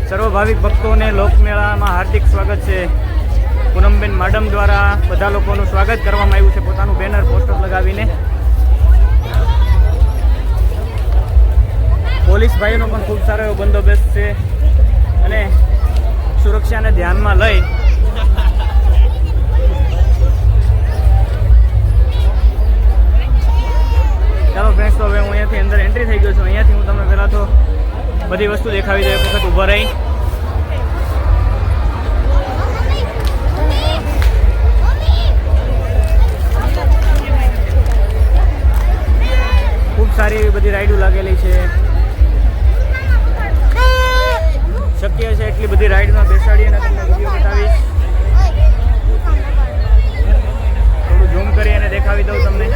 સર્વ ભાવિક ભક્તોને લોકમેળામાં હાર્દિક સ્વાગત છે. પૂનમબેન માડમ દ્વારા બધા લોકોનું સ્વાગત કરવામાં આવ્યું છે પોતાનું બેનર પોસ્ટર લગાવીને. પોલીસ ભાઈનો પણ ખૂબ સારો એવો બંદોબસ્ત છે અને સુરક્ષાને ધ્યાનમાં લઈ ચાલો ફ્રેન્ડ્સ, તો હવે હું અહીંયાથી અંદર એન્ટ્રી થઈ ગયો છું. અહીંયાથી હું તમને પહેલાં તો બધી વસ્તુ દેખાવી દઉં. એક વખત ઊભા રહી ખૂબ સારી એવી બધી રાઈડો લાગેલી છે. શક્ય છે એટલી બધી રાઈડમાં બેસાડી અને તમને વિડીયો બતાવીશ. થોડું ઝૂમ કરી અને દેખાવી દઉં તમને.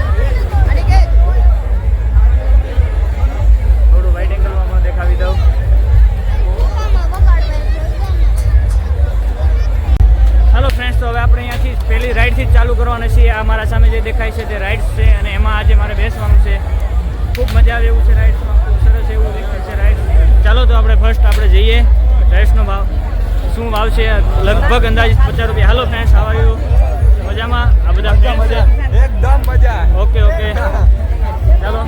થોડું વાઇડ એંગલમાં દેખાવી દઉં. હાલો ફ્રેન્ડ્સ, તો હવે આપણે અહીંયાથી પહેલી રાઈડથી જ ચાલુ કરવાના છીએ. આ મારા સામે જે દેખાય છે તે રાઇડ્સ છે અને એમાં આજે મારે બેસવાનું છે. ખૂબ મજા આવે એવું છે રાઇડ્સમાં, ખૂબ સરસ એવું દેખાય છે રાઇડ્સ. ચાલો તો આપણે ફર્સ્ટ આપણે જઈએ. રાઇડ્સનો ભાવ શું ભાવ છે? લગભગ અંદાજિત 50 રૂપિયા. હાલો ફ્રેન્ડ્સ, આવા આવ્યું મજામાં? આ બધા એકદમ મજા. ઓકે ચાલો.